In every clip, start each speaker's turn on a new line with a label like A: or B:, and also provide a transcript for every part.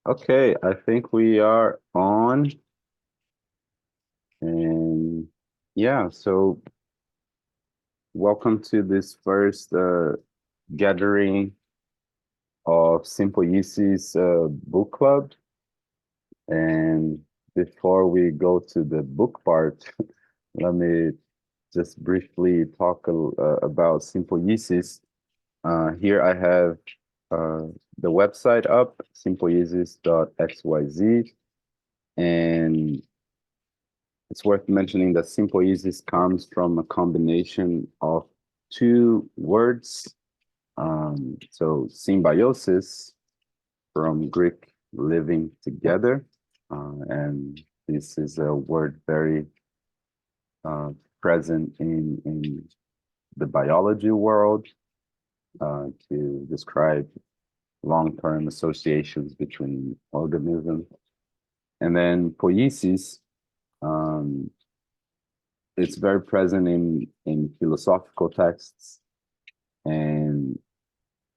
A: Okay, I think we are on. And yeah, so welcome to this first gathering of sympoiesis book club. And before we go to the book part, let me just briefly talk about sympoiesis. Here I have the website up, sympoiesis.xyz. And it's worth mentioning that sympoiesis comes from a combination of two words. So symbiosis from Greek living together. And this is a word very uh, present in the biology world to describe long-term associations between organisms. And then poiesis, um, it's very present in philosophical texts, and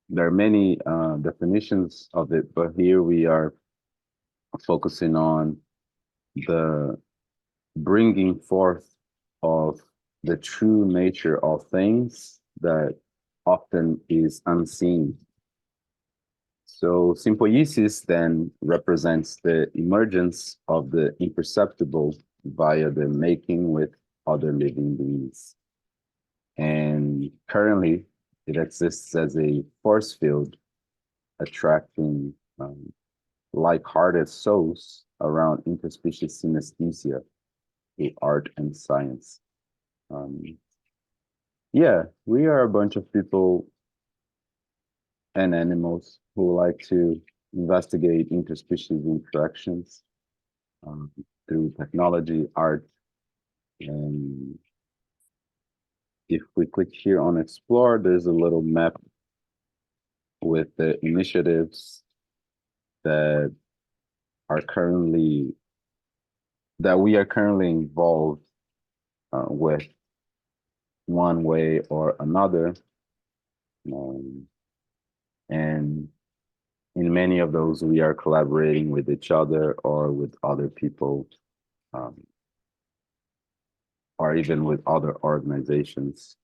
A: there are many definitions of it, but here we are focusing on the bringing forth of the true nature of things that often is unseen. So sympoiesis then represents the emergence of the imperceptible via the making with other living beings. And currently, it exists as a force field attracting like-hearted souls around interspecies synesthesia, a art and science. Um, yeah, we are a bunch of people and animals who like to investigate interspecies interactions um, through technology, art, and if we click here on explore, there's a little map with the initiatives that are currently that we are currently involved with one way or another. Um, and in many of those, we are collaborating with each other or with other people, um, or even with other organizations.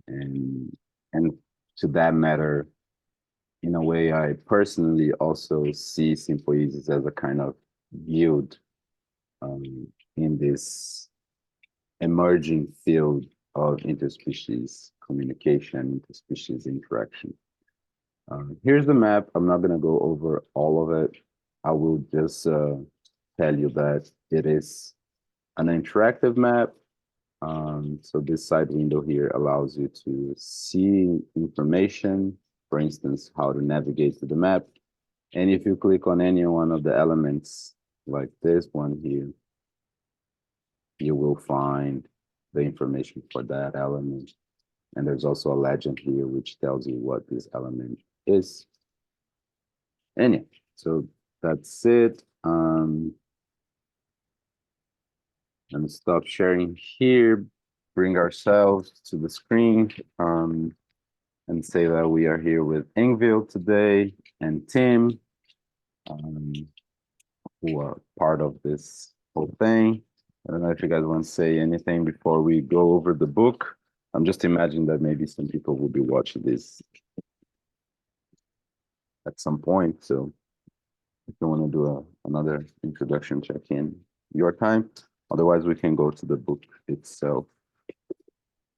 A: And and to that matter, in a way, I personally also see sympoiesis as a kind of guild in this emerging field of interspecies communication, interspecies interaction. Here's the map. I'm not going to go over all of it. I will just tell you that it is an interactive map. So this side window here allows you to see information, for instance, how to navigate to the map. And if you click on any one of the elements, like this one here, you will find the information for that element. And there's also a legend here which tells you what this element is. And yeah, so that's it. Let me stop sharing here, bring ourselves to the screen, and say that we are here with Ingvild today and Tim, um, who are part of this whole thing. I don't know if you guys want to say anything before we go over the book. I'm just imagining that maybe some people will be watching this at some point. So if you want to do another introduction check-in, your time. Otherwise, we can go to the book itself.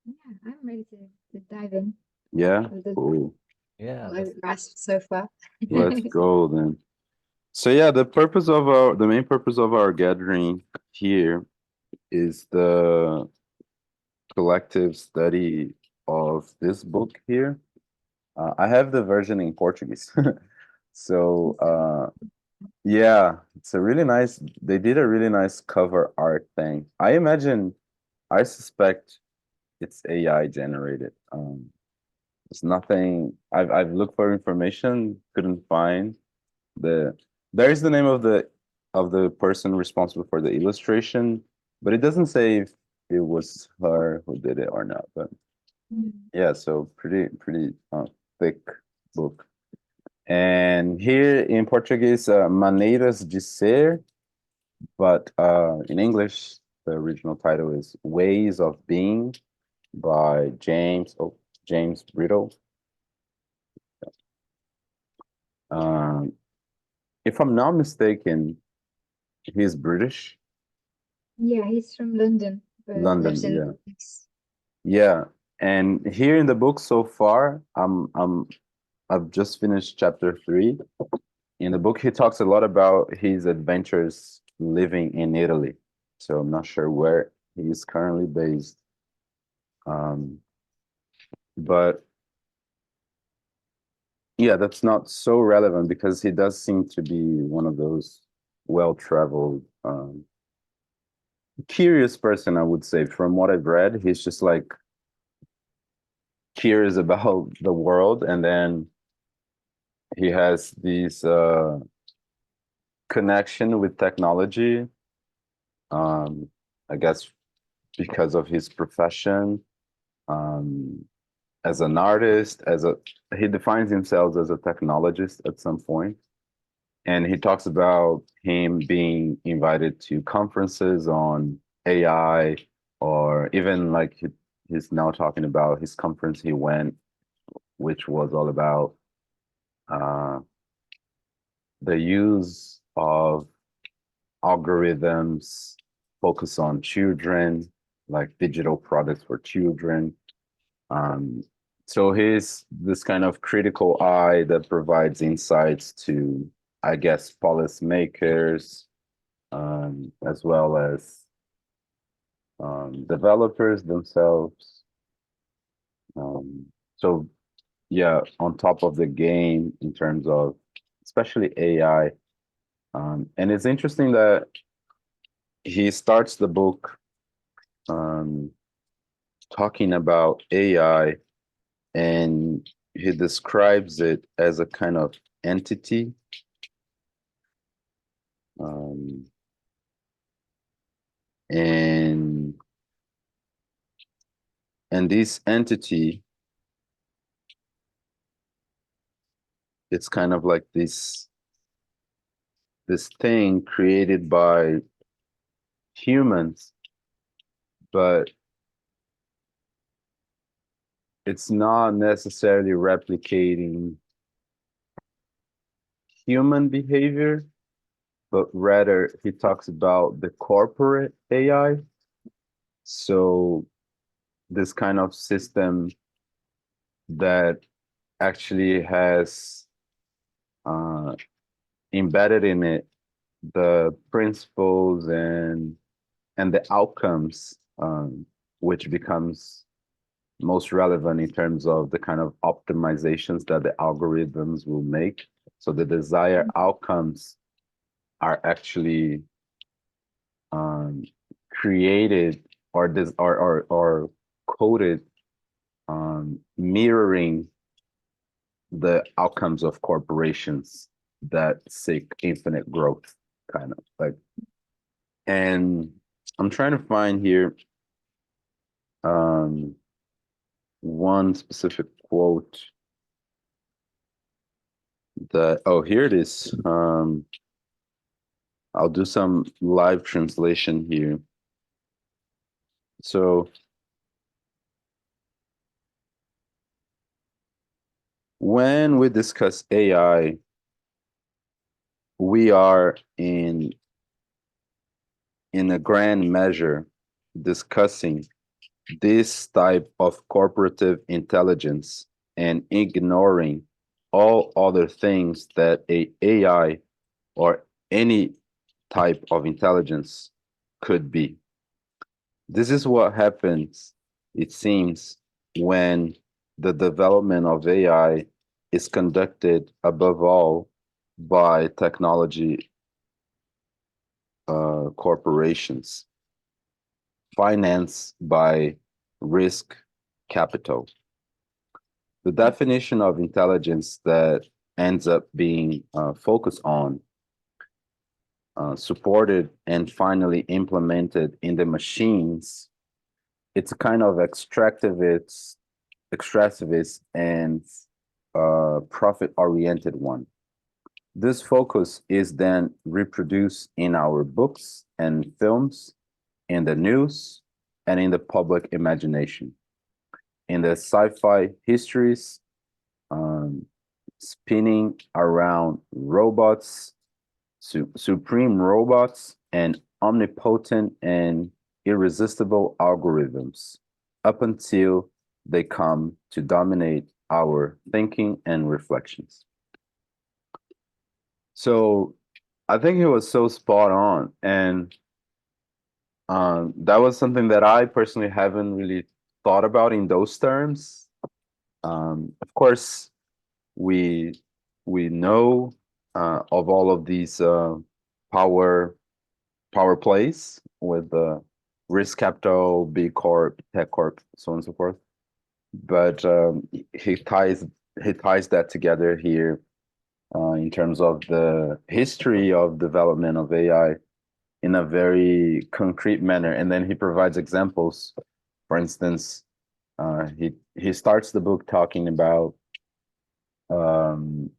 B: Yeah, I'm ready to dive in.
A: Yeah,
B: The
A: cool.
C: Yeah,
B: I've grasped so far.
A: Let's go then. So yeah, the main purpose of our gathering here is the collective study of this book here. I have the version in Portuguese. So yeah, it's a really nice, they did a really nice cover art thing. I suspect it's AI generated. It's nothing, I've looked for information, couldn't find the, there's the name of the person responsible for the illustration, but it doesn't say if it was her who did it or not. But yeah, so pretty thick book. And here in Portuguese, Maneiras de Ser, but in English, the original title is Ways of Being by James Briddle. Um, if I'm not mistaken, he's British.
B: Yeah, he's from London, but
A: London,
B: lives in
A: yeah.
B: the States.
A: Yeah. And here in the book so far, I've just finished chapter 3. In the book, he talks a lot about his adventures living in Italy. So I'm not sure where he is currently based. Um, but yeah, that's not so relevant because he does seem to be one of those well-traveled, curious person, I would say. From what I've read, he's just like curious about the world, and then he has these connection with technology. Um, I guess because of his profession, um, as an artist, he defines himself as a technologist at some point, and he talks about him being invited to conferences on AI, or even like he's now talking about his conference he went, which was all about uh, the use of algorithms focus on children, like digital products for children. Um, so he's this kind of critical eye that provides insights to, I guess, policymakers, as well as developers themselves. So yeah, on top of the game in terms of especially AI. And it's interesting that he starts the book um, talking about AI, and he describes it as a kind of entity. Um, and this entity, it's kind of like this thing created by humans, but it's not necessarily replicating human behavior, but rather he talks about the corporate AI. So this kind of system that actually has uh, embedded in it the principles and the outcomes, which becomes most relevant in terms of the kind of optimizations that the algorithms will make. So the desired outcomes are actually um, created or or coded, mirroring the outcomes of corporations that seek infinite growth, kind of like. And I'm trying to find here um, one specific quote that, oh, here it is. I'll do some live translation here. So when we discuss AI, we are in a grand measure discussing this type of corporative intelligence and ignoring all other things that a AI or any type of intelligence could be. This is what happens, it seems, when the development of AI is conducted above all by technology corporations, financed by risk capital. The definition of intelligence that ends up being focused on, supported, and finally implemented in the machines, it's a kind of extractivist and profit-oriented one. This focus is then reproduced in our books and films, in the news, and in the public imagination. In the sci-fi histories, spinning around robots, supreme robots, and omnipotent and irresistible algorithms, up until they come to dominate our thinking and reflections. So I think he was so spot on. And that was something that I personally haven't really thought about in those terms. Of course, we we know of all of these power power plays with risk capital, big corp, tech corp, so on and so forth. But he ties that together here in terms of the history of development of AI in a very concrete manner, and then he provides examples. For instance, he starts the book talking about um,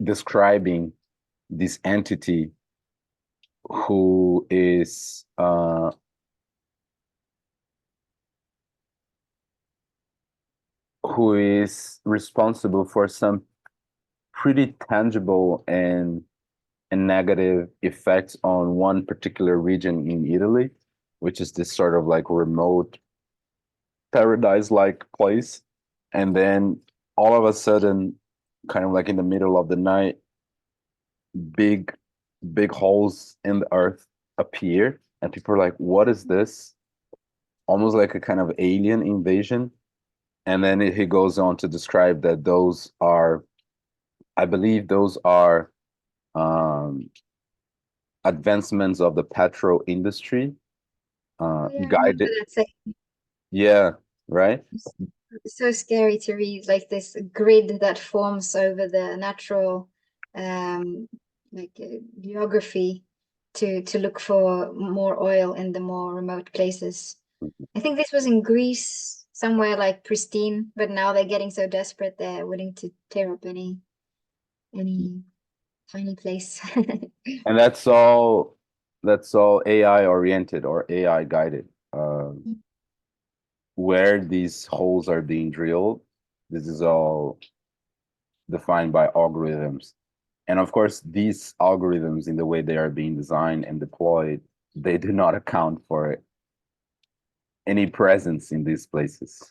A: describing this entity who is responsible for some pretty tangible and negative effects on one particular region in Italy, which is this sort of like remote paradise-like place. And then all of a sudden, kind of like in the middle of the night, big, big holes in the earth appear, and people are like, "What is this?" Almost like a kind of alien invasion. And then he goes on to describe that those are, I believe, those are um, advancements of the petrol industry,
B: Yeah, I remember
A: guided.
B: that section.
A: Yeah, right.
B: It's so scary to read, like this grid that forms over the natural, um, geography to look for more oil in the more remote places. I think this was in Greece, somewhere like pristine, but now they're getting so desperate they're willing to tear up any tiny place.
A: And that's all AI oriented or AI guided. Where these holes are being drilled, this is all defined by algorithms. And of course, these algorithms, in the way they are being designed and deployed, they do not account for any presence in these places.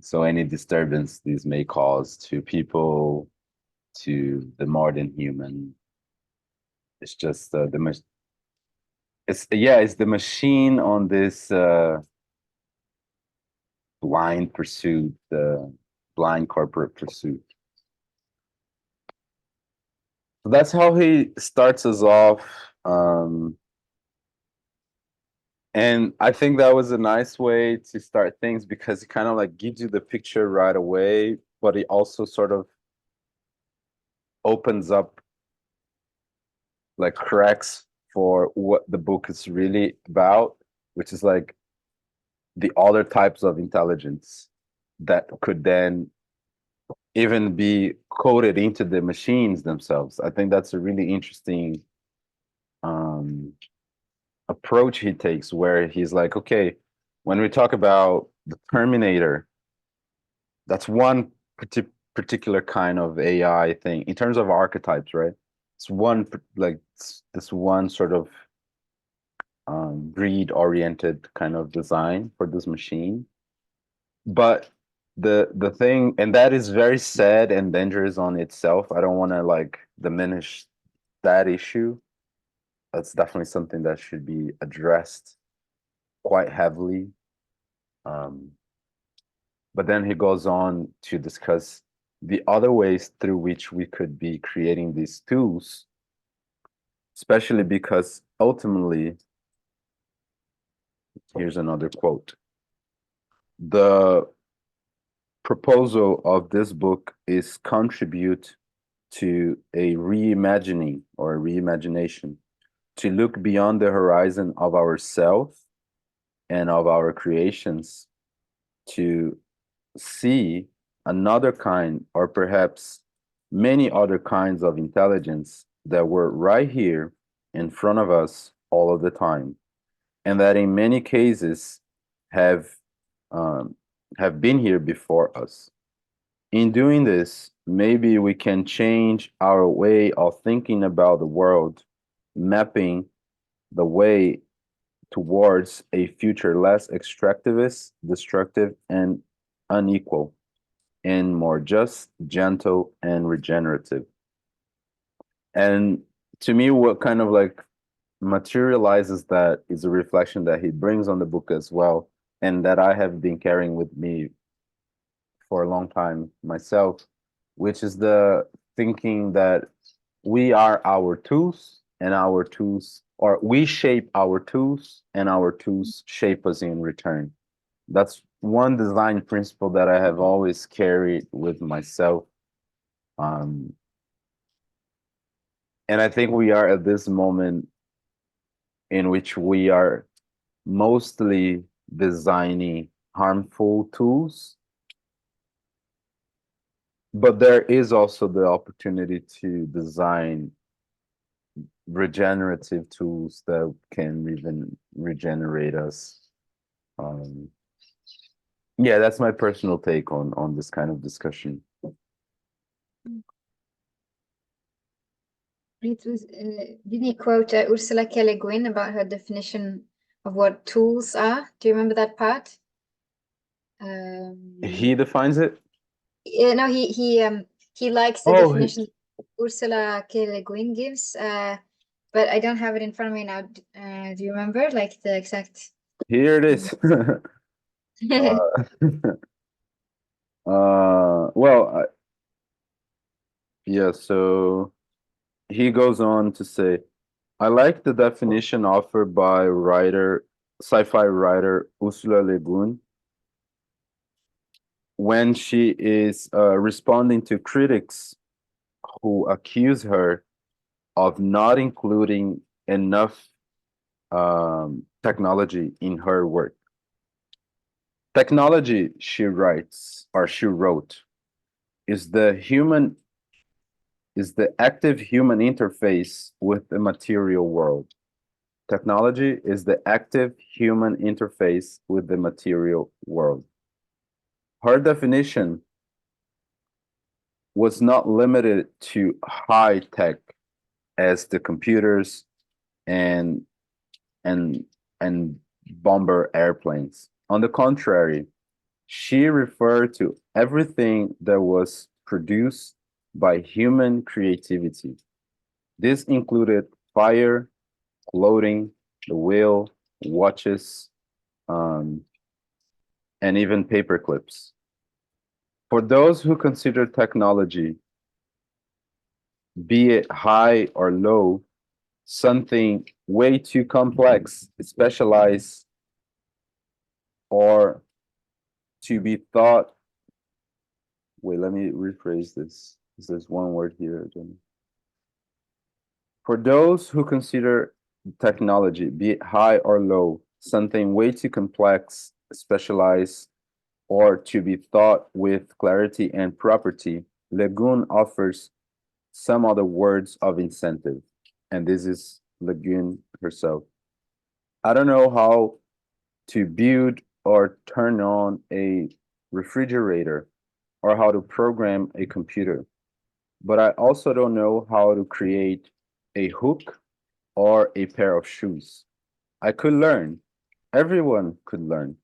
A: So any disturbance these may cause to people, to the modern human, it's just it's the machine on this blind pursuit, the blind corporate pursuit. So that's how he starts us off. And I think that was a nice way to start things because it kind of like gives you the picture right away, but it also sort of opens up like cracks for what the book is really about, which is like the other types of intelligence that could then even be coded into the machines themselves. I think that's a really interesting um, approach he takes, where he's like, okay, when we talk about the Terminator, that's one particular kind of AI thing in terms of archetypes, right? It's one like this one sort of greed-oriented kind of design for this machine. But the thing, and that is very sad and dangerous on itself. I don't want to like diminish that issue. That's definitely something that should be addressed quite heavily. Um, but then he goes on to discuss the other ways through which we could be creating these tools, especially because ultimately, here's another quote. The proposal of this book is contribute to a reimagining or a reimagination, to look beyond the horizon of ourself and of our creations, to see another kind, or perhaps many other kinds of intelligence that were right here in front of us all of the time, and that in many cases have um, have been here before us. In doing this, maybe we can change our way of thinking about the world, mapping the way towards a future less extractivist, destructive, and unequal, and more just, gentle, and regenerative. And to me, what kind of like materializes that is a reflection that he brings on the book as well, and that I have been carrying with me for a long time myself, which is the thinking that we are our tools and our tools, or we shape our tools and our tools shape us in return. That's one design principle that I have always carried with myself. Um, and I think we are at this moment in which we are mostly designing harmful tools, but there is also the opportunity to design regenerative tools that can even regenerate us. Um, yeah, that's my personal take on this kind of discussion.
B: It was, didn't he quote Ursula K. Le Guin about her definition of what tools are? Do you remember that part?
A: He defines it.
B: Yeah, no, he likes the
A: Oh,
B: definition Ursula K. Le Guin gives, but I don't have it in front of me now. Do you remember, like, the exact?
A: here it is. Well, yeah, so he goes on to say, I like the definition offered by sci-fi writer Ursula Le Guin when she is responding to critics who accuse her of not including enough technology in her work. Technology, she writes, or she wrote, is the active human interface with the material world. Technology is the active human interface with the material world. Her definition was not limited to high tech as the computers and and and bomber airplanes. On the contrary, she referred to everything that was produced by human creativity. This included fire, clothing, the wheel, watches, um, and even paper clips. For those who consider technology, be it high or low, something way too complex, specialized, or to be thought. Wait, let me rephrase this. There's one word here. For those who consider technology, be it high or low, something way too complex, specialized, or to be thought with clarity and property, Le Guin offers some other words of incentive. And this is Le Guin herself. I don't know how to build or turn on a refrigerator or how to program a computer, but I also don't know how to create a hook or a pair of shoes. I could learn. Everyone could learn.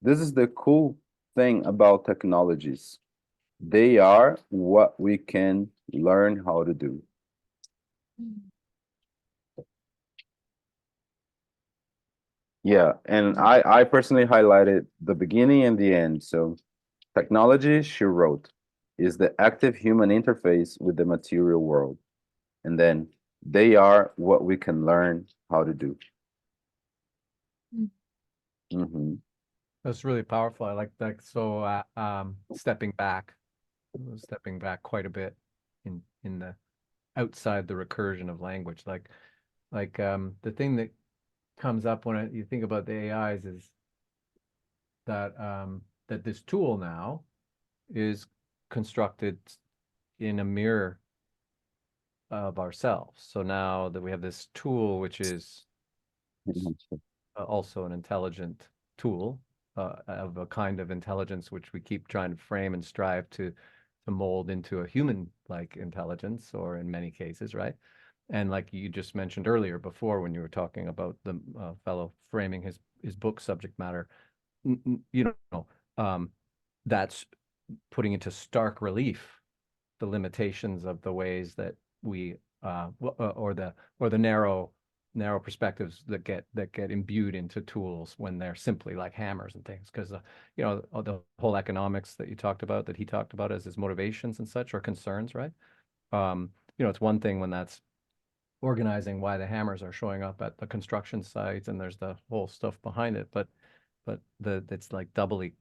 A: This is the cool thing about technologies. They are what we can learn how to do. Yeah, and I personally highlighted the beginning and the end. So technology, she wrote, is the active human interface with the material world. And then they are what we can learn how to do. Mm-hmm.
C: That's really powerful. I like that. So, stepping back quite a bit in the outside the recursion of language. The thing that comes up when you think about the AIs is that that this tool now is constructed in a mirror of ourselves. So now that we have this tool, which is also an intelligent tool of a kind of intelligence which we keep trying to frame and strive to mold into a human-like intelligence, or in many cases, right? And like you just mentioned earlier before when you were talking about the fellow framing his book subject matter, you know, that's putting into stark relief the limitations of the ways that we or the narrow perspectives that get imbued into tools when they're simply like hammers and things. Because you know, the whole economics that you talked about, that he talked about as his motivations and such, or concerns, right? You know, it's one thing when that's organizing why the hammers are showing up at the construction sites and there's the whole stuff behind it, but it's like doubly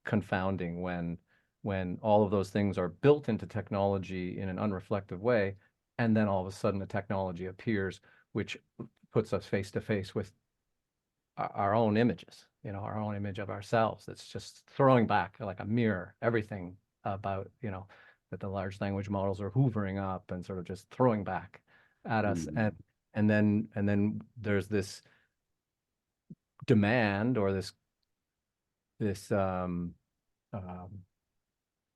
C: confounding when all of those things are built into technology in an unreflective way, and then all of a sudden the technology appears which puts us face to face with our own images, you know, our own image of ourselves. That's just throwing back like a mirror everything about, you know, that the large language models are hoovering up and sort of just throwing back at us. And then there's this demand, or this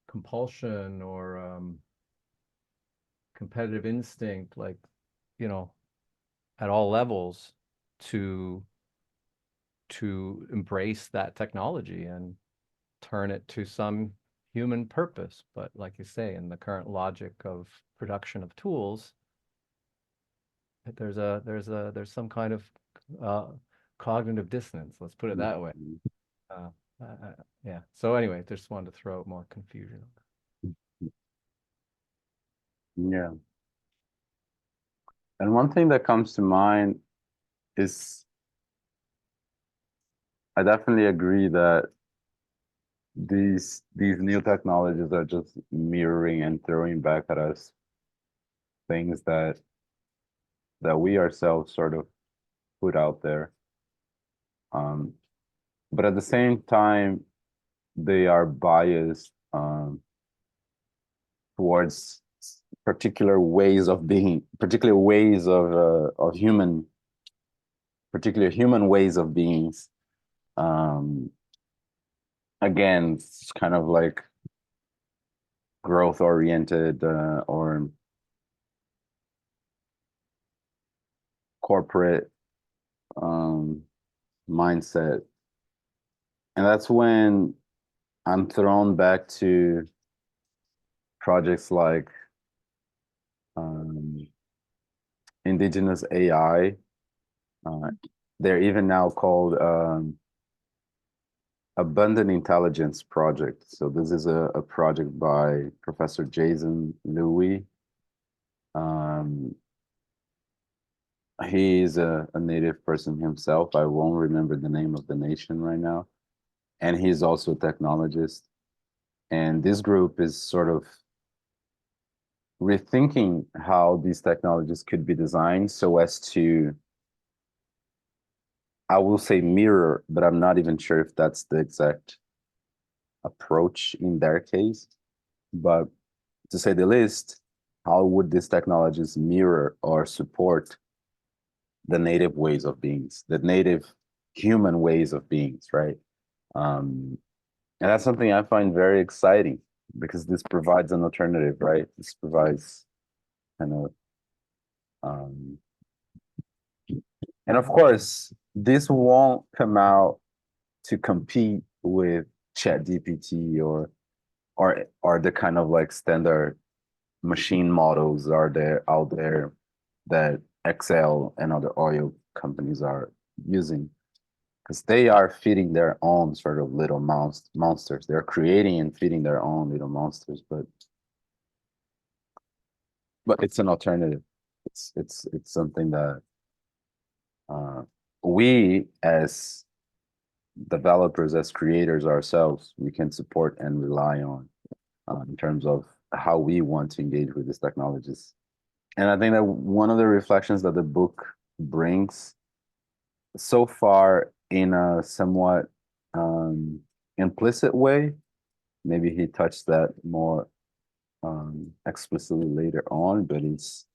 C: compulsion, or competitive instinct, like, you know, at all levels to embrace that technology and turn it to some human purpose. But like you say, in the current logic of production of tools, there's some kind of cognitive dissonance, let's put it that way. Yeah. So anyway, just wanted to throw out more confusion.
A: Yeah. And one thing that comes to mind is, I definitely agree that these new technologies are just mirroring and throwing back at us things that we ourselves sort of put out there. But at the same time, they are biased towards particular ways of being, particular human ways of beings. Again, it's kind of like growth oriented or corporate mindset. And that's when I'm thrown back to projects like indigenous AI. They're even now called Abundant Intelligence Project. So this is a project by Professor Jason Louis. He's a native person himself. I won't remember the name of the nation right now. And he's also a technologist. And this group is sort of rethinking how these technologies could be designed so as to, I will say mirror, but I'm not even sure if that's the exact approach in their case. But to say the least, how would these technologies mirror or support the native ways of beings, the native human ways of beings, right? And that's something I find very exciting, because this provides an alternative, right? This provides kind of, and of course, this won't come out to compete with ChatGPT or the kind of like standard machine models are there out there that Excel and other oil companies are using, because they are feeding their own sort of little monsters. They're creating and feeding their own little monsters, but it's an alternative. It's something that we as developers, as creators ourselves, we can support and rely on in terms of how we want to engage with these technologies. And I think that one of the reflections that the book brings so far, in a somewhat implicit way, maybe he touched that more explicitly later on, but it's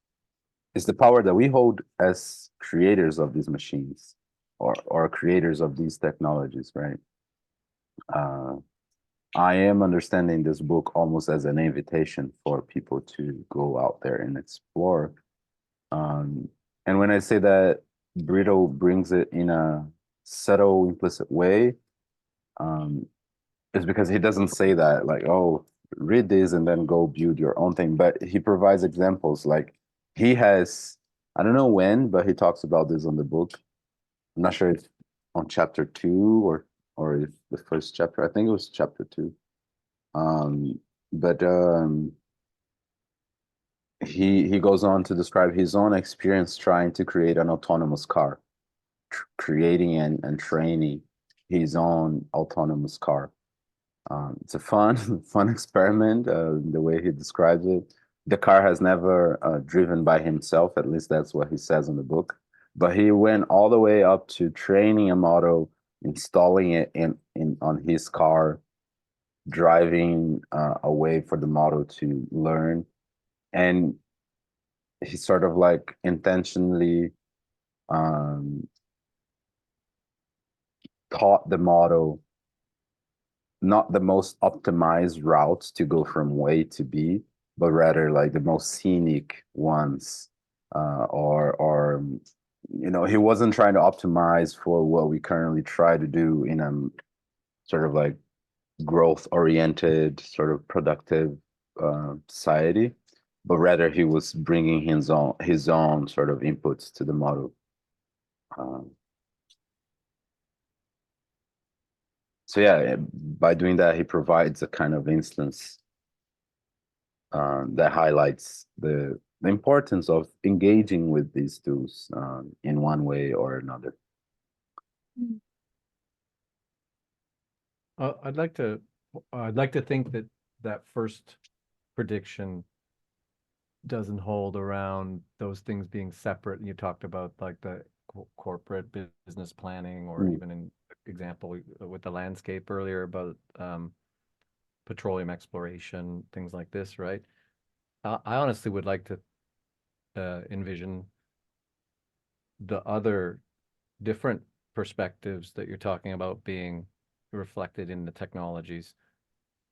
A: the power that we hold as creators of these machines or creators of these technologies, right? I am understanding this book almost as an invitation for people to go out there and explore. And when I say that Briddle brings it in a subtle, implicit way, it's because he doesn't say that like, oh, read this and then go build your own thing. But he provides examples. Like he has, I don't know when, but he talks about this on the book. I'm not sure if on chapter 2 or if the first chapter. I think it was chapter 2. But he goes on to describe his own experience trying to create an autonomous car, creating and training his own autonomous car. It's a fun fun experiment, the way he describes it. The car has never driven by himself, at least that's what he says in the book. But he went all the way up to training a model, installing it in on his car, driving away for the model to learn. And he sort of like intentionally taught the model not the most optimized routes to go from A to B, but rather like the most scenic ones. Or you know, he wasn't trying to optimize for what we currently try to do in a sort of like growth oriented, sort of productive society, but rather he was bringing his own sort of inputs to the model. So yeah, by doing that, he provides a kind of instance that highlights the importance of engaging with these tools in one way or another.
C: I'd like to think that that first prediction doesn't hold around those things being separate. And you talked about like the corporate business planning, or even in example with the landscape earlier about petroleum exploration, things like this, right? I honestly would like to envision the other different perspectives that you're talking about being reflected in the technologies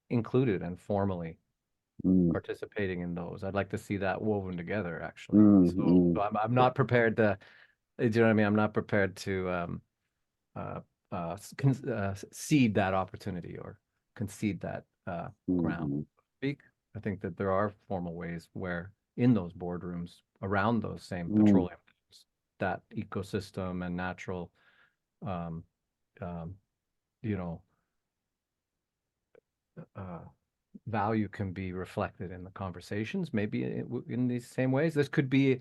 C: included and formally participating in those. I'd like to see that woven together, actually. So I'm not prepared to, do you know what I mean? I'm not prepared to cede that opportunity or concede that ground. Speak. I think that there are formal ways where in those boardrooms around those same petroleum, that ecosystem and natural, you know, value can be reflected in the conversations, maybe in these same ways. This could be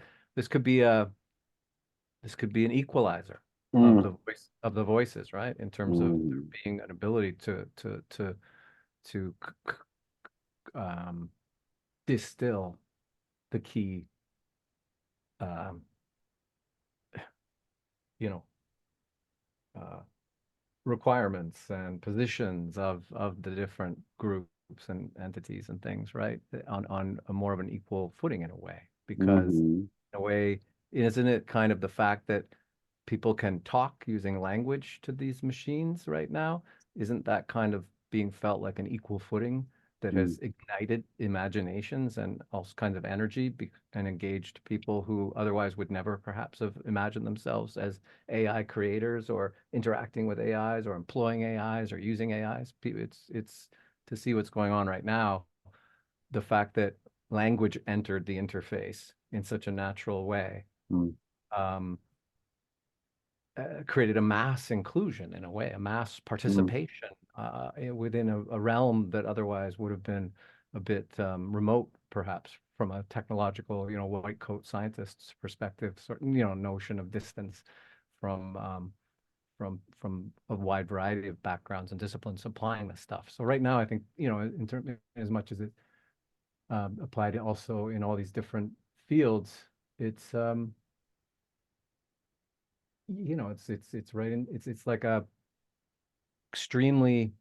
C: an equalizer of the voices, right? In terms of there being an ability to distill the key, you know, requirements and positions of the different groups and entities and things, right? On a more of an equal footing in a way, because in a way, isn't it kind of the fact that people can talk using language to these machines right now? Isn't that kind of being felt like an equal footing that has ignited imaginations and all kinds of energy and engaged people who otherwise would never perhaps have imagined themselves as AI creators or interacting with AIs or employing AIs or using AIs? It's to see what's going on right now. The fact that language entered the interface in such a natural way created a mass inclusion, in a way, a mass participation within a realm that otherwise would have been a bit remote, perhaps, from a technological, white coat scientist's perspective, certain, notion of distance from a wide variety of backgrounds and disciplines applying this stuff. So right now, I think, in terms, as much as it applied also in all these different fields, it's it's right in, it's like a extremely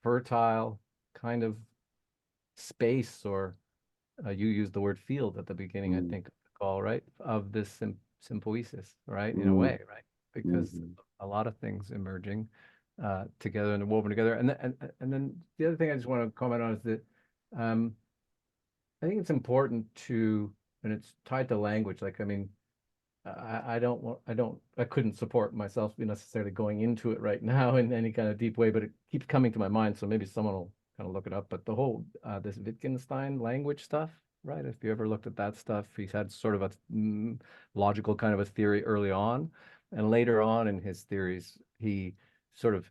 C: fertile kind of space, or you used the word field at the beginning, I think, Paul, right? Of this sympoiesis, right? In a way, right? Because a lot of things emerging together and woven together. And then the other thing I just want to comment on is that I think it's important to, and it's tied to language. Like, I mean, I couldn't support myself necessarily going into it right now in any kind of deep way, but it keeps coming to my mind. So maybe someone will kind of look it up. But the whole this Wittgenstein language stuff, right? If you ever looked at that stuff, he's had sort of a logical kind of a theory early on, and later on in his theories, he sort of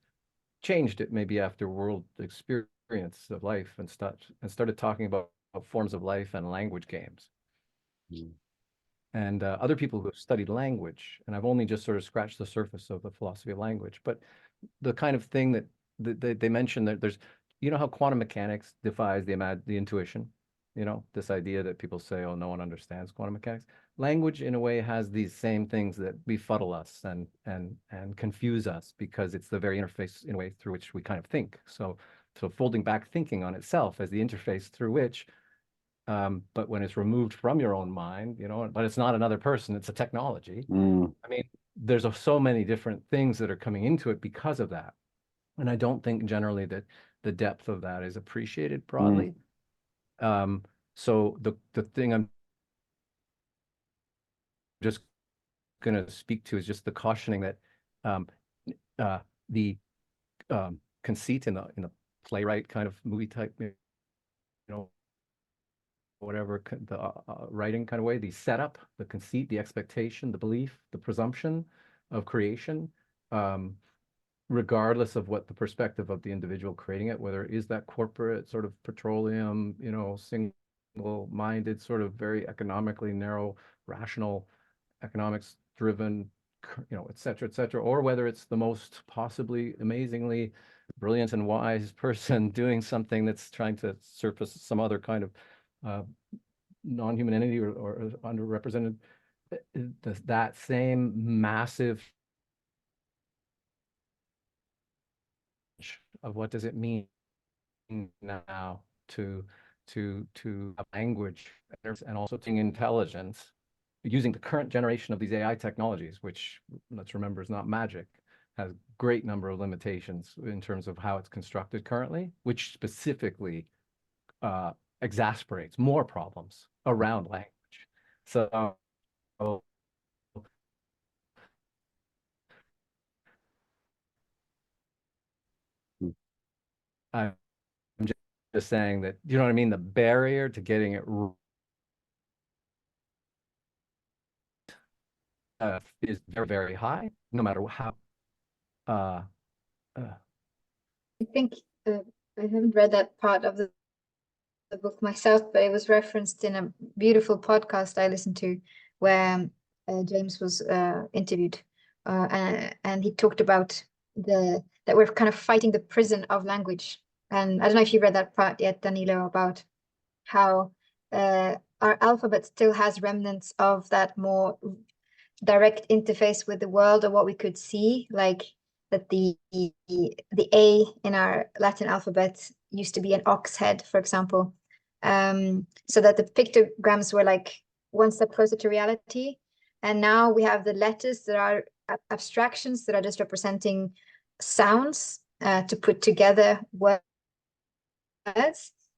C: changed it maybe after world experience of life and started talking about forms of life and language games. And other people who have studied language, and I've only just sort of scratched the surface of the philosophy of language, but the kind of thing that they mentioned, that there's, you know, how quantum mechanics defies the intuition, you know, this idea that people say, oh, no one understands quantum mechanics. Language, in a way, has these same things that befuddle us and confuse us, because it's the very interface, in a way, through which we kind of think. So folding back thinking on itself as the interface through which, but when it's removed from your own mind, you know, but it's not another person, it's a technology. I mean, there's so many different things that are coming into it because of that. And I don't think generally that the depth of that is appreciated broadly. So the thing I'm just going to speak to is just the cautioning that the conceit in the playwright kind of movie type, you know, whatever the writing kind of way, the setup, the conceit, the expectation, the belief, the presumption of creation, regardless of what the perspective of the individual creating it, whether it is that corporate sort of petroleum, you know, single-minded, sort of very economically narrow, rational, economics driven, you know, et cetera, or whether it's the most possibly amazingly brilliant and wise person doing something that's trying to surface some other kind of non-human entity or underrepresented, that same massive of what does it mean now to have language and also intelligence using the current generation of these AI technologies, which, let's remember, is not magic, has great number of limitations in terms of how it's constructed currently, which specifically exasperates more problems around language. So I'm just saying that, you know what I mean? The barrier to getting it is very, very high, no matter how.
B: I think I haven't read that part of the book myself, but it was referenced in a beautiful podcast I listened to where James was interviewed, and he talked about that we're kind of fighting the prison of language. And I don't know if you read that part yet, Danilo, about how our alphabet still has remnants of that more direct interface with the world, or what we could see, like that the A in our Latin alphabet used to be an ox head, for example, so that the pictograms were like one step closer to reality. And now we have the letters that are abstractions that are just representing sounds to put together words.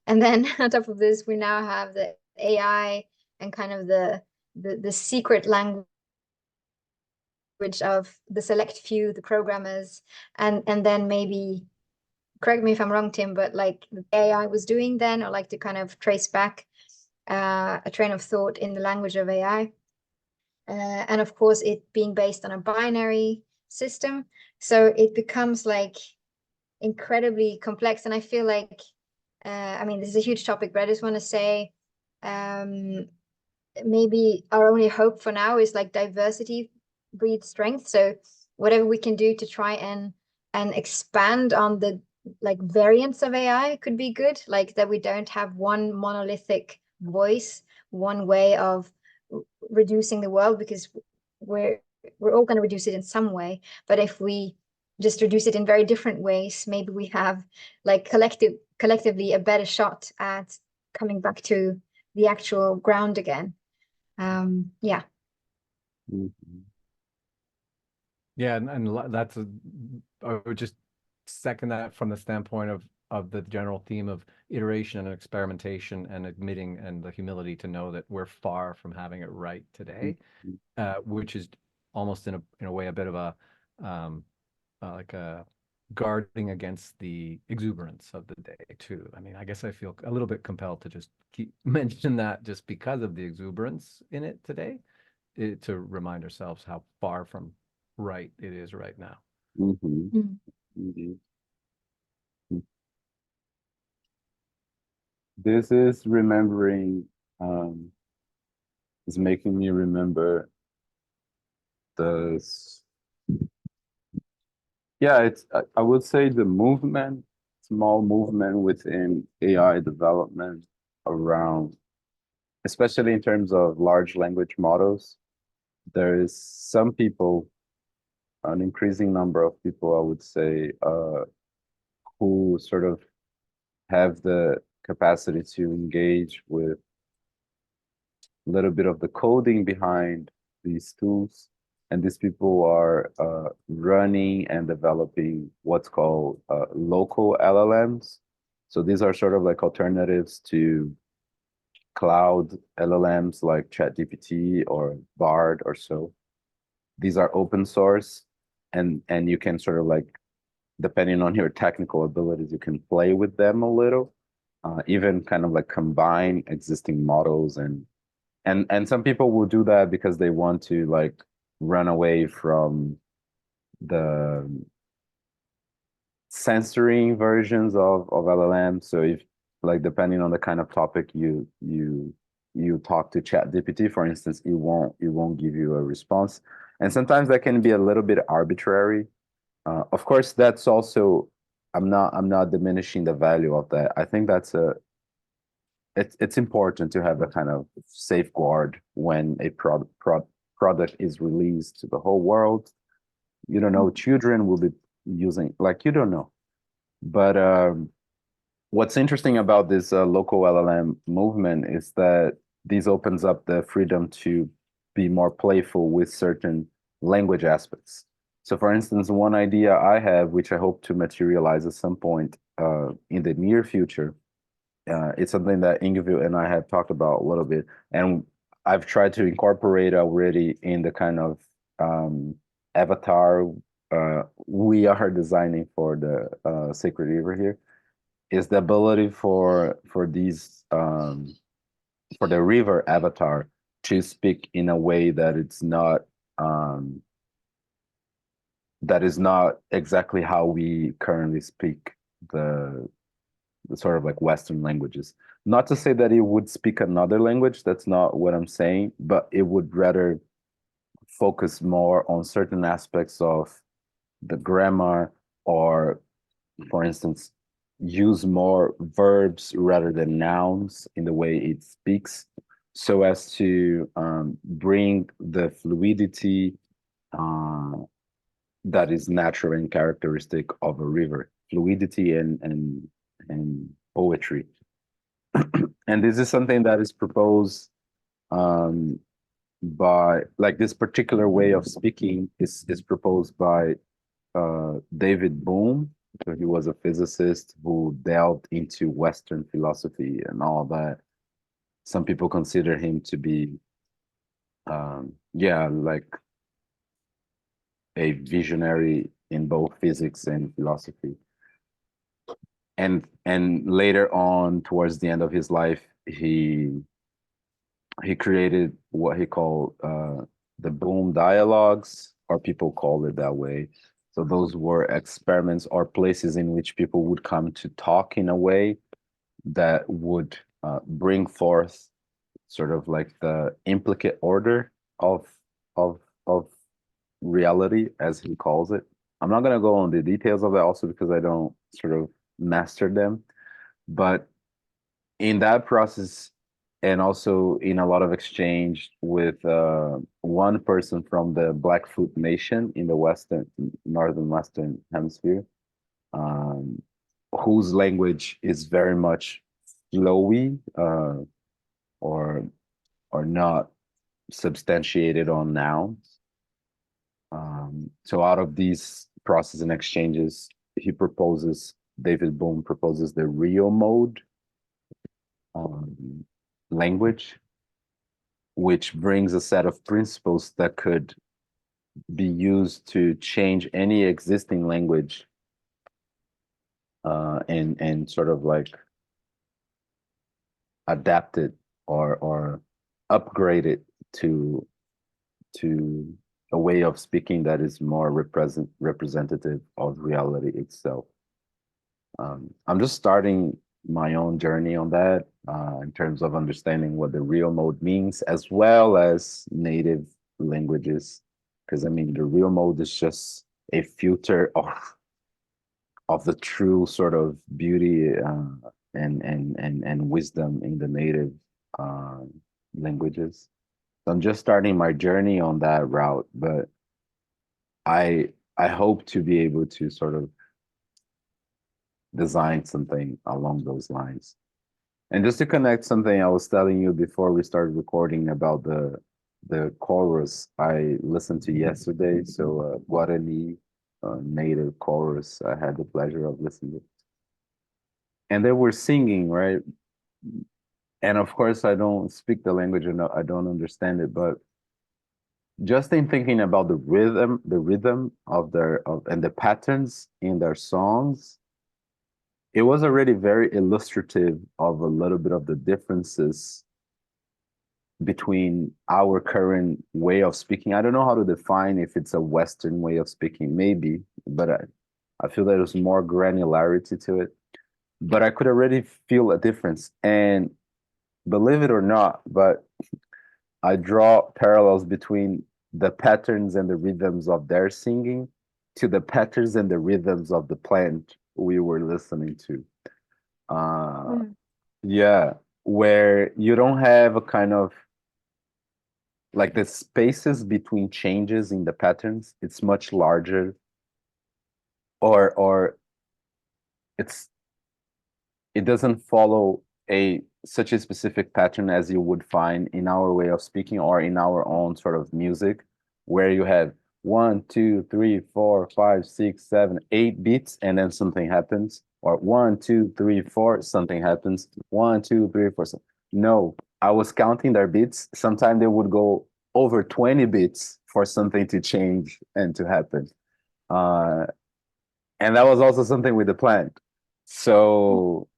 B: And then on top of this, we now have the AI and kind of the secret language of the select few, the programmers, and then maybe, correct me if I'm wrong, Tim, but like the AI was doing then, or like to kind of trace back a train of thought in the language of AI. And of course, it being based on a binary system. So it becomes like incredibly complex. And I feel like, I mean, this is a huge topic, but I just want to say, maybe our only hope for now is like diversity breeds strength. So whatever we can do to try and expand on the like variants of AI could be good, like that we don't have one monolithic voice, one way of reducing the world, because we're all going to reduce it in some way. But if we just reduce it in very different ways, maybe we have like collectively a better shot at coming back to the actual ground again. Yeah.
A: Mhm.
C: Yeah, and that's I would just second that from the standpoint of the general theme of iteration and experimentation and admitting and the humility to know that we're far from having it right today, which is almost in a way a bit of a like a guarding against the exuberance of the day too. I mean, I guess I feel a little bit compelled to just keep mention that just because of the exuberance in it today, to remind ourselves how far from right it is right now.
A: Mhm.
B: Mm.
A: Indeed. This is remembering, is making me remember the, yeah, it's, I would say the movement, small movement within AI development around, especially in terms of large language models. There is some people, an increasing number of people, I would say, who sort of have the capacity to engage with a little bit of the coding behind these tools. And these people are running and developing what's called local LLMs. So these are sort of like alternatives to cloud LLMs like ChatGPT or Bard or so. These are open source, and you can sort of like, depending on your technical abilities, you can play with them a little, even kind of like combine existing models, and some people will do that because they want to like run away from the censoring versions of LLM. So if, like, depending on the kind of topic you talk to ChatGPT, for instance, it won't give you a response, and sometimes that can be a little bit arbitrary. Of course, that's also, I'm not diminishing the value of that. I think that's it's important to have a kind of safeguard when a product is released to the whole world. You don't know, children will be using, like, you don't know. But what's interesting about this local LLM movement is that this opens up the freedom to be more playful with certain language aspects. So, for instance, one idea I have, which I hope to materialize at some point in the near future, it's something that Ingvild and I have talked about a little bit, and I've tried to incorporate already in the kind of avatar we are designing for the Sacred River here, is the ability for these for the river avatar to speak in a way that it's not that is not exactly how we currently speak the sort of like Western languages. Not to say that it would speak another language, that's not what I'm saying, but it would rather focus more on certain aspects of the grammar, or, for instance, use more verbs rather than nouns in the way it speaks, so as to bring the fluidity that is natural and characteristic of a river, fluidity and poetry. And this is something that is proposed by, like, this particular way of speaking is proposed by David Bohm. So he was a physicist who delved into Western philosophy and all that. Some people consider him to be, yeah, like a visionary in both physics and philosophy. And later on, towards the end of his life, he created what he called the Boom dialogues, or people call it that way. So those were experiments or places in which people would come to talk in a way that would bring forth sort of like the implicate order of of of reality, as he calls it. I'm not going to go on the details of it, also because I don't sort of master them, but in that process, and also in a lot of exchange with one person from the Blackfoot Nation in the northern western hemisphere, um, whose language is very much flowy, or not substantiated on nouns. So out of these process and exchanges, David Bohm proposes the real mode language, which brings a set of principles that could be used to change any existing language, and sort of like adapt it or upgrade it to a way of speaking that is more representative of reality itself. I'm just starting my own journey on that, in terms of understanding what the real mode means, as well as native languages, because I mean the real mode is just a filter of the true sort of beauty, and wisdom in the native languages. So I'm just starting my journey on that route, but I hope to be able to sort of design something along those lines. And just to connect something I was telling you before we started recording about the chorus I listened to yesterday. So Guarani native chorus, I had the pleasure of listening to. And they were singing, right? And of course, I don't speak the language and I don't understand it, but just in thinking about the rhythm and the patterns in their songs, it was already very illustrative of a little bit of the differences between our current way of speaking. I don't know how to define if it's a Western way of speaking, maybe, but I feel that there's more granularity to it. But I could already feel a difference. And believe it or not, but I draw parallels between the patterns and the rhythms of their singing to the patterns and the rhythms of the plant we were listening to. Yeah, where you don't have a kind of like the spaces between changes in the patterns, it's much larger, or it doesn't follow such a specific pattern as you would find in our way of speaking or in our own sort of music, where you have 1, 2, 3, 4, 5, 6, 7, 8 beats, and then something happens, or 1, 2, 3, 4, something happens, 1, 2, 3, 4. No, I was counting their beats. Sometimes they would go over 20 beats for something to change and to happen. And that was also something with the plant. So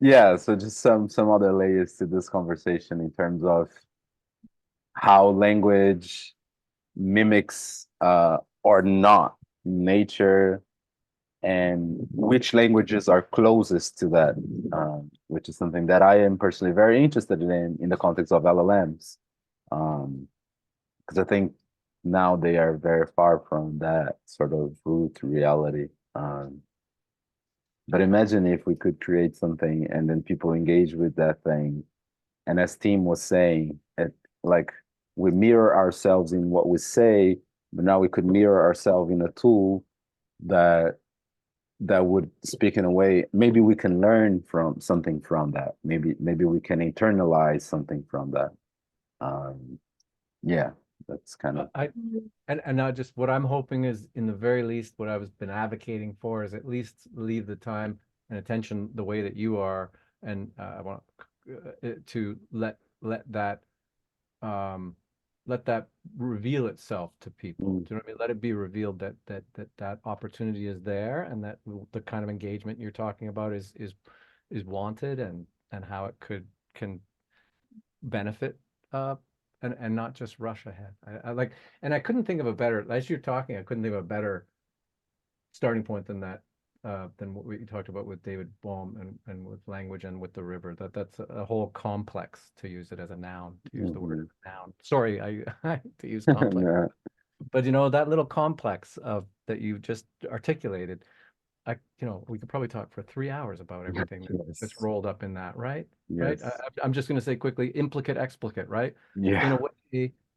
A: yeah, so just some other layers to this conversation in terms of how language mimics or not nature, and which languages are closest to that, which is something that I am personally very interested in the context of LLMs, because I think now they are very far from that sort of root reality. But imagine if we could create something and then people engage with that thing. And as Tim was saying, like we mirror ourselves in what we say, but now we could mirror ourselves in a tool that would speak in a way. Maybe we can learn from something from that. Maybe we can internalize something from that. Yeah, that's kind of.
C: And now just what I'm hoping is, in the very least, what I've been advocating for is at least leave the time and attention the way that you are, and I want to let that reveal itself to people. Do you know what I mean? Let it be revealed that opportunity is there, and that the kind of engagement you're talking about is wanted, and how it can benefit and not just rush ahead. I like, and I couldn't think of a better, as you're talking, I couldn't think of a better starting point than that, than what we talked about with David Bohm and with language and with the river. That's a whole complex, to use it as a noun, to use the word noun. Sorry, I to use complex.
A: Yeah.
C: But you know, that little complex of that you just articulated we could probably talk for 3 hours about everything that's
A: Yes.
C: rolled up in that, right?
A: Yes.
C: Right. I'm just going to say quickly, implicate, explicate, right?
A: Yeah.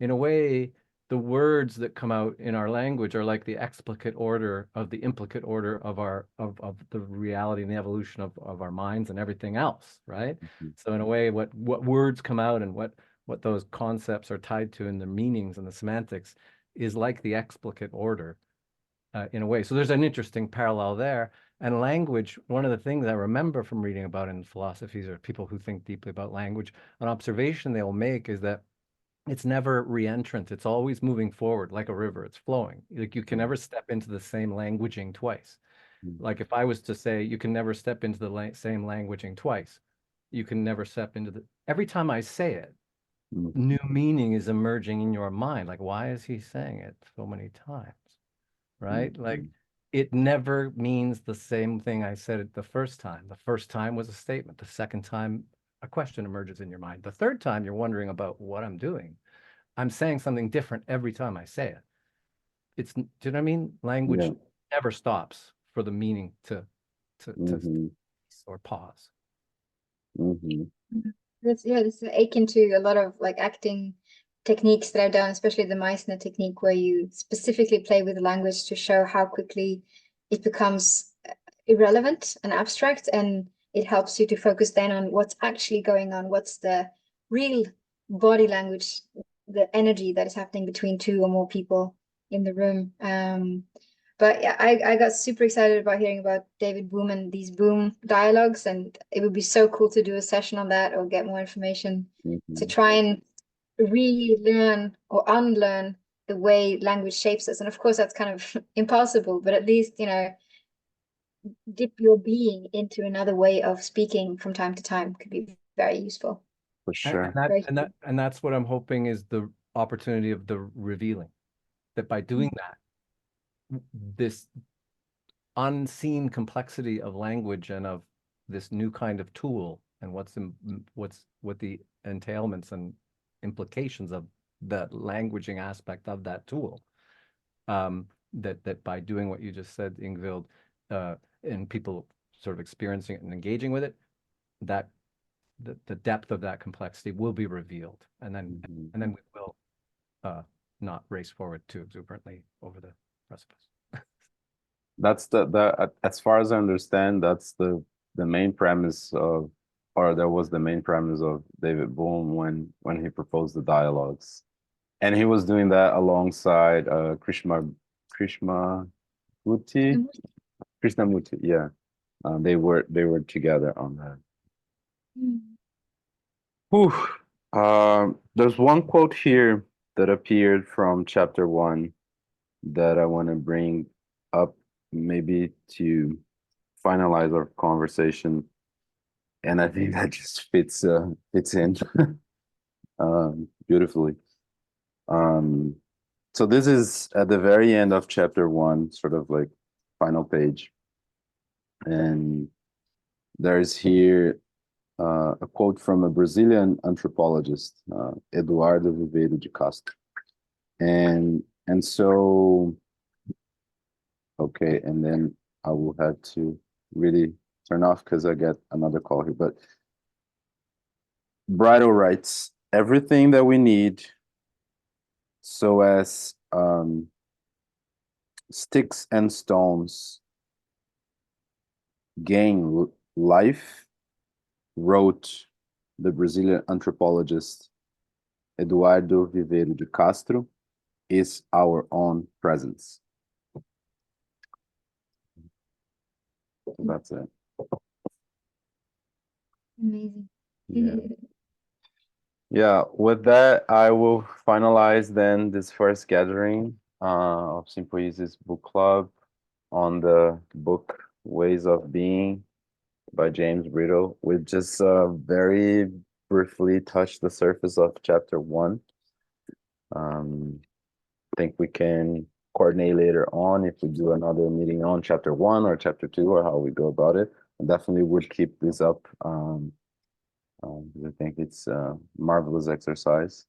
C: In a way, the words that come out in our language are like the explicate order of the implicate order of of the reality and the evolution of our minds and everything else, right?
A: Mhm.
C: So in a way, what words come out and what those concepts are tied to in the meanings and the semantics is like the explicate order in a way. So there's an interesting parallel there. And language, one of the things I remember from reading about in philosophies or people who think deeply about language, an observation they'll make is that it's never re-entrant. It's always moving forward like a river. It's flowing. Like you can never step into the same languaging twice.
A: Mhm.
C: Like if I was to say, you can never step into the same languaging twice. You can never step into every time I say it,
A: Mhm.
C: new meaning is emerging in your mind. Like, why is he saying it so many times? Right? Like
A: Mhm.
C: it never means the same thing I said it the first time. The first time was a statement. The second time, a question emerges in your mind. The third time, you're wondering about what I'm doing. I'm saying something different every time I say it. Do you know what I mean? Language
A: Yeah.
C: never stops for the meaning to
A: Mhm.
C: or pause.
A: Mhm.
B: This is akin to a lot of like acting techniques that I've done, especially the Meissner technique, where you specifically play with language to show how quickly it becomes irrelevant and abstract, and it helps you to focus then on what's actually going on, what's the real body language, the energy that is happening between two or more people in the room. But yeah, I got super excited about hearing about David Bohm and these Boom dialogues, and it would be so cool to do a session on that or get more information to
A: Mhm.
B: try and relearn or unlearn the way language shapes us. And of course, that's kind of impossible, but at least, dip your being into another way of speaking from time to time could be very useful.
A: For sure.
C: And that's what I'm hoping is the opportunity of the revealing. That by doing that, this unseen complexity of language and of this new kind of tool and what the entailments and implications of the languaging aspect of that tool. That by doing what you just said, Ingvild, and people sort of experiencing it and engaging with it, that the depth of that complexity will be revealed, and then
A: Mhm.
C: we will not race forward too exuberantly over the precipice.
A: That's as far as I understand, that's the main premise of, or that was the main premise of David Bohm when he proposed the dialogues, and he was doing that alongside Krishnamurti, Krishnamurti, yeah. They were together on that. Whew. There's one quote here that appeared from chapter 1 that I want to bring up, maybe to finalize our conversation, and I think that just fits in beautifully. So this is at the very end of chapter 1, sort of like final page, and there's here a quote from a Brazilian anthropologist, Eduardo Viveiro de Castro, and so okay, and then I will have to really turn off because I get another call here. But Briddle writes, everything that we need so as sticks and stones gain life, wrote the Brazilian anthropologist Eduardo Viveiro de Castro, is our own presence. That's it.
B: Amazing.
A: Yeah. Yeah, with that, I will finalize then this first gathering of Sympoiesis Book Club on the book Ways of Being by James Briddle. We just very briefly touched the surface of chapter 1. I think we can coordinate later on if we do another meeting on chapter 1 or chapter 2 or how we go about it. I definitely would keep this up. I think it's a marvelous exercise.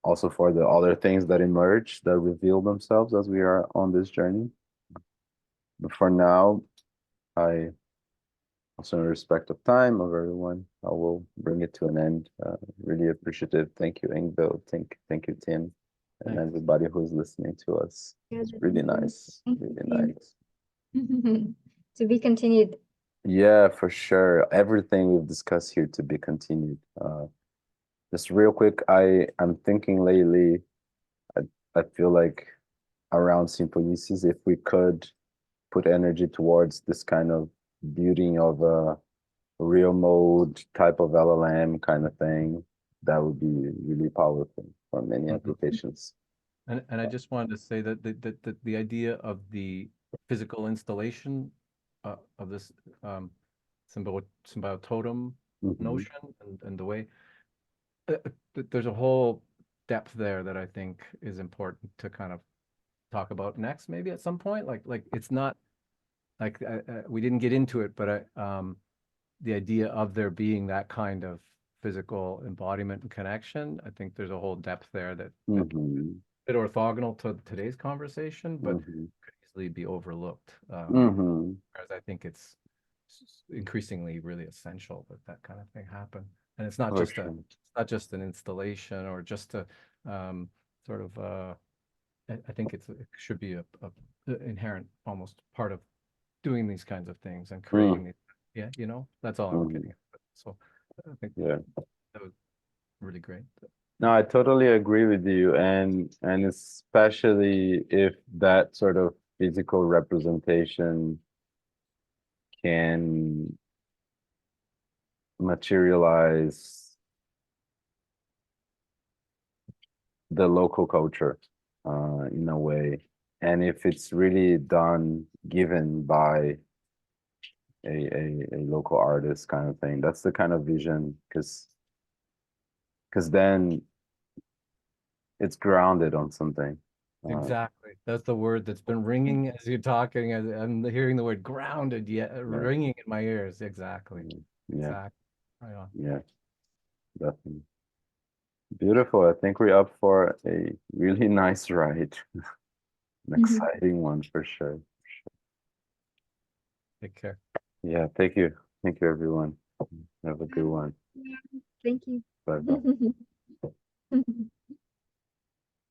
A: Also for the other things that emerge, that reveal themselves as we are on this journey. for now, I also in respect of time of everyone, I will bring it to an end. Really appreciative. Thank you, Ingvild. Thank you, Tim, and
C: Thanks.
A: everybody who's listening to us. It's really nice. Really nice.
B: To be continued.
A: Yeah, for sure. Everything we've discussed here to be continued. Just real quick, I'm thinking lately, I feel like around sympoiesis, if we could put energy towards this kind of building of a real mode type of LLM kind of thing, that would be really powerful for many applications.
C: And I just wanted to say that the idea of the physical installation of this symbiototem notion and the way there's a whole depth there that I think is important to kind of talk about next, maybe at some point. Like it's not like we didn't get into it, but the idea of there being that kind of physical embodiment and connection, I think there's a whole depth there that bit orthogonal to today's conversation, but could easily be overlooked. Whereas I think it's increasingly really essential that that kind of thing happen. And it's not just not just an installation or just a sort of I think it should be a inherent almost part of doing these kinds of things and creating these. Yeah, you know, that's all I'm getting at. So I think that was really great.
A: No, I totally agree with you, and especially if that sort of physical representation can materialize the local culture in a way, and if it's really done given by a local artist kind of thing, that's the kind of vision, because then it's grounded on something.
C: Exactly. That's the word that's been ringing as you're talking. I'm hearing the word grounded, ringing in my ears. Exactly.
A: Yeah.
C: Exactly. Right on.
A: Yeah, definitely. Beautiful. I think we're up for a really nice ride. An exciting one for sure.
C: Take care.
A: Yeah, thank you. Thank you, everyone. Have a good one.
B: Thank you.
A: Bye-bye.